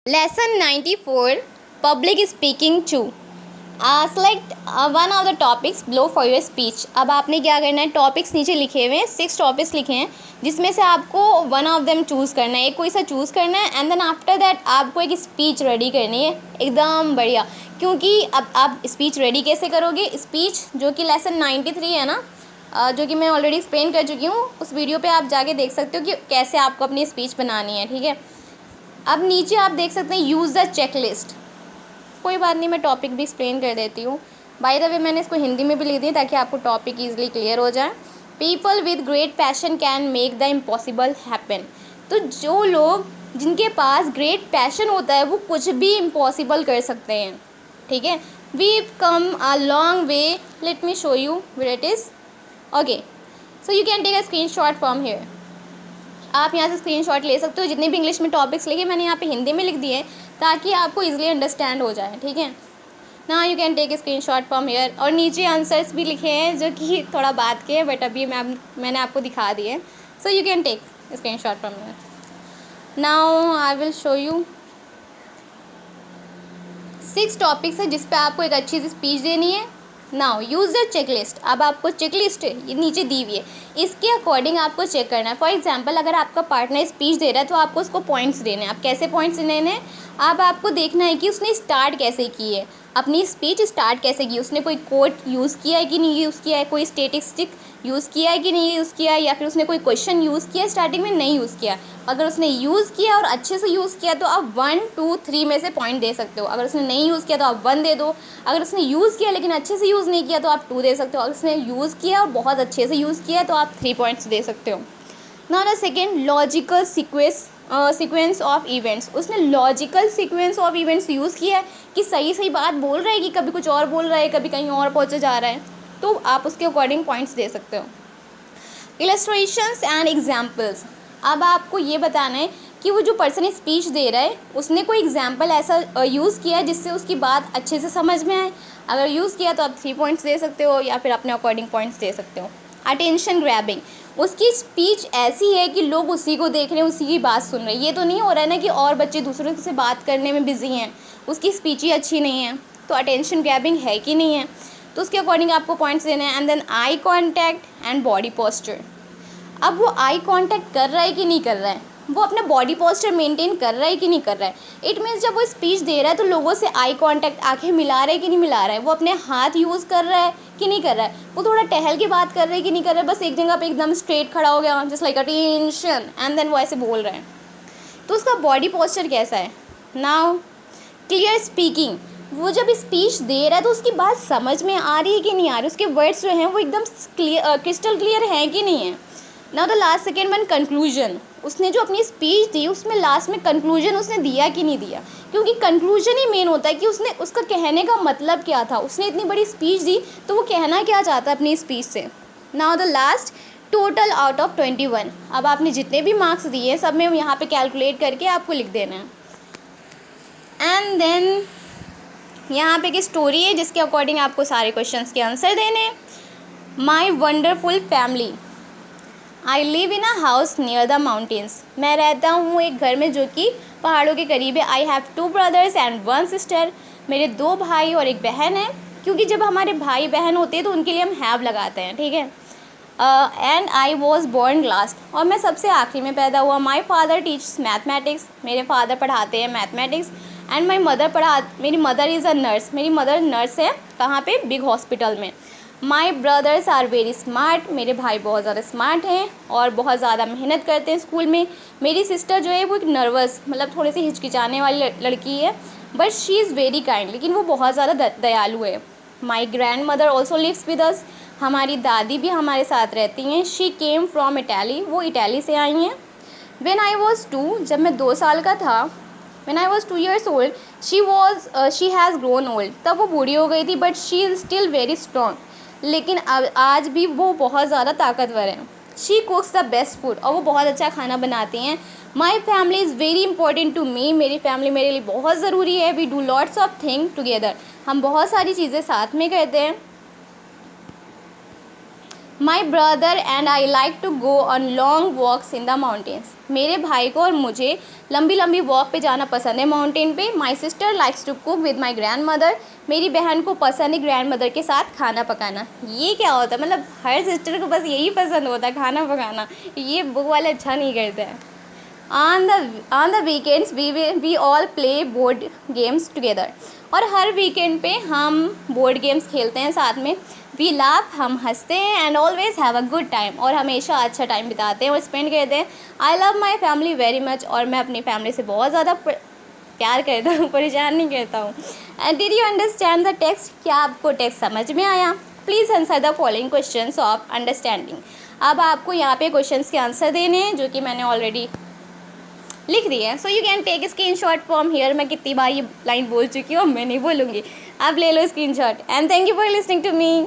Lesson 94, Public Speaking 2. Select one of the topics below for your speech. अब आपने क्या करना है, टॉपिक्स नीचे लिखे हुए हैं, 6 टॉपिक्स लिखे हैं जिसमें से आपको वन ऑफ देम चूज़ करना है, एक कोई सा चूज़ करना है एंड देन आफ्टर दैट आपको एक स्पीच रेडी करनी है एकदम बढ़िया। क्योंकि अब आप स्पीच रेडी कैसे करोगे, स्पीच जो कि लेसन 93 है ना, जो कि मैं ऑलरेडी एक्सप्लेन कर चुकी हूँ, उस वीडियो पे आप जाके देख सकते हो कि कैसे आपको अपनी स्पीच बनानी है। ठीक है, अब नीचे आप देख सकते हैं यूज़ द चेकलिस्ट। कोई बात नहीं, मैं टॉपिक भी एक्सप्लेन कर देती हूँ। बाय द वे मैंने इसको हिंदी में भी लिख दी ताकि आपको टॉपिक ईजिली क्लियर हो जाए। People with great passion can make the impossible happen. तो जो लोग जिनके पास ग्रेट पैशन होता है वो कुछ भी इम्पॉसिबल कर सकते हैं। ठीक है, we come a long way, let me show you where it is. Okay, so you can take a screen shot from here. आप यहाँ से स्क्रीनशॉट ले सकते हो। जितने भी इंग्लिश में टॉपिक्स लिखे मैंने यहाँ पे हिंदी में लिख दिए हैं ताकि आपको इजीली अंडरस्टैंड हो जाए। ठीक है, ना you can take screenshot from here. और नीचे आंसर्स भी लिखे हैं जो कि थोड़ा बाद के हैं बट अभी मैंने आपको दिखा दिए। So you can take screenshot from here. Now I will show you 6 topics है जिस पे आपको एक अच्छी सी स्पीच देनी है। Now use the checklist. अब आपको चेकलिस्ट ये नीचे दी हुई है, इसके अकॉर्डिंग आपको चेक करना है। फॉर एग्जांपल अगर आपका पार्टनर स्पीच दे रहा है तो आपको उसको पॉइंट्स देने हैं। आप कैसे पॉइंट्स देने हैं, अब आपको देखना है कि उसने स्टार्ट कैसे की है, अपनी स्पीच स्टार्ट कैसे की, उसने कोई कोट यूज़ किया है कि नहीं यूज़ किया है, कोई स्टेटिस्टिक यूज़ किया है कि नहीं यूज़ किया है, या फिर उसने कोई क्वेश्चन यूज़ किया है स्टार्टिंग में नहीं यूज़ किया। अगर उसने यूज़ किया और अच्छे से यूज़ किया तो आप 1, 2, 3 में से पॉइंट दे सकते हो। अगर उसने नहीं यूज़ किया तो आप 1 दे दो। अगर उसने यूज़ किया लेकिन अच्छे से यूज़ नहीं किया तो आप 2 दे सकते हो। अगर उसने यूज़ किया और बहुत अच्छे से यूज़ किया तो आप 3 पॉइंट्स दे सकते हो। Now the second, logical sequence of events. उसने logical sequence of events use किया है कि सही सही बात बोल रहा है कि कभी कुछ और बोल रहा है, कभी कहीं और पहुँचे जा रहा है, तो आप उसके अकॉर्डिंग पॉइंट्स दे सकते हो। Illustrations and examples. अब आपको ये बताना है कि वो जो पर्सन स्पीच दे रहा है उसने कोई एग्जाम्पल ऐसा यूज़ किया है जिससे उसकी बात अच्छे से समझ में आए। अगर यूज़ किया तो आप 3 पॉइंट्स दे सकते हो या फिर अपने अकॉर्डिंग पॉइंट्स दे सकते हो। Attention grabbing. उसकी स्पीच ऐसी है कि लोग उसी को देख रहे हैं, उसी की बात सुन रहे हैं। ये तो नहीं हो रहा है ना कि और बच्चे दूसरों से बात करने में बिजी हैं, उसकी स्पीच ही अच्छी नहीं है, तो अटेंशन ग्रैबिंग है कि नहीं है, तो उसके अकॉर्डिंग आपको पॉइंट्स देने हैं। And then eye contact and body posture. अब वो आई कांटेक्ट कर रहा है कि नहीं कर रहा है, वो अपना बॉडी पोस्चर मेंटेन कर रहा है कि नहीं कर रहा है। इट मीन्स जब वो स्पीच दे रहा है तो लोगों से आई कांटेक्ट, आंखें मिला रहा है कि नहीं मिला रहा है, वो अपने हाथ यूज़ कर रहा है कि नहीं कर रहा है, वो थोड़ा टहल के बात कर रहा है कि नहीं कर रहा है, बस एक जगह पे एकदम स्ट्रेट खड़ा हो गया just like attention and then वो ऐसे बोल रहा है, तो उसका बॉडी पोस्चर कैसा है। Now clear speaking. वो जब स्पीच दे रहा है तो उसकी बात समझ में आ रही है कि नहीं आ रही, उसके वर्ड्स जो हैं वो एकदम क्रिस्टल क्लियर हैं कि नहीं है। Now the last second one, conclusion. उसने जो अपनी स्पीच दी उसमें लास्ट में कंक्लूजन उसने दिया कि नहीं दिया, क्योंकि कंक्लूजन ही मेन होता है कि उसने उसका कहने का मतलब क्या था। उसने इतनी बड़ी स्पीच दी तो वो कहना क्या चाहता है अपनी स्पीच से। Now the last, total out of 21। अब आपने जितने भी मार्क्स दिए सब में यहाँ पे कैलकुलेट करके आपको लिख देना है। एंड देन यहाँ पे एक स्टोरी है जिसके अकॉर्डिंग आपको सारे क्वेश्चंस के आंसर देने हैं। My wonderful family. I live in a house near the mountains. मैं रहता हूँ एक घर में जो कि पहाड़ों के करीब है। I have 2 brothers and 1 sister. मेरे 2 भाई और एक बहन है, क्योंकि जब हमारे भाई बहन होते हैं तो उनके लिए हम हैव लगाते हैं। ठीक है, and I was born last. और मैं सबसे आखिरी में पैदा हुआ। My father teaches mathematics. मेरे फादर पढ़ाते हैं मैथमेटिक्स। एंड मेरी मदर इज़ अ नर्स। मेरी मदर नर्स है, कहाँ पे, बिग हॉस्पिटल में। My brothers are very smart. मेरे भाई बहुत ज़्यादा स्मार्ट हैं और बहुत ज़्यादा मेहनत करते हैं स्कूल में। मेरी सिस्टर जो है वो एक नर्वस, मतलब थोड़ी सी हिचकिचाने वाली लड़की है, but she is very kind, लेकिन वो बहुत ज़्यादा दयालु है। My grandmother also lives with us. हमारी दादी भी हमारे साथ रहती हैं। She came from Italy. वो इटली से आई हैं। व्हेन आई वॉज 2, जब मैं 2 साल का था, when I was 2 years old, she has grown old. तब वो बूढ़ी हो गई थी, but she is still very strong. लेकिन अब आज भी वो बहुत ज़्यादा ताकतवर है। She cooks the best food. और वो बहुत अच्छा खाना बनाती हैं। My family is very important to me. मेरी फैमिली मेरे लिए बहुत ज़रूरी है। We do lots of thing together. हम बहुत सारी चीज़ें साथ में करते हैं। My brother and I like to go on long walks in the mountains. मेरे भाई को और मुझे लंबी लंबी वॉक पे जाना पसंद है माउंटेन पे। My sister likes to cook with my grandmother. मेरी बहन को पसंद है ग्रैंड मदर के साथ खाना पकाना। ये क्या होता है, मतलब हर सिस्टर को बस यही पसंद होता है, खाना पकाना। ये बुक वाले अच्छा नहीं करते हैं। On the weekends we all play board games together. और हर वीकेंड पे हम बोर्ड गेम्स खेलते हैं साथ में। वी लाफ, हम हंसते हैं। And always have a good time, और हमेशा अच्छा टाइम बिताते हैं और स्पेंड करते हैं। I love my family very much, और मैं अपनी फैमिली से बहुत ज़्यादा प्यार करता हूँ, परेशान नहीं करता हूँ। And did you understand the text? क्या आपको टेक्स्ट समझ में आया? Please answer the following questions of understanding. अब आपको यहाँ पे क्वेश्चंस के आंसर देने हैं, जो कि मैंने ऑलरेडी लिख दी है। So you can take screenshot from here. मैं कितनी बार ये लाइन बोल चुकी हूँ, मैं नहीं बोलूँगी, आप ले लो screenshot. And thank you for listening to me.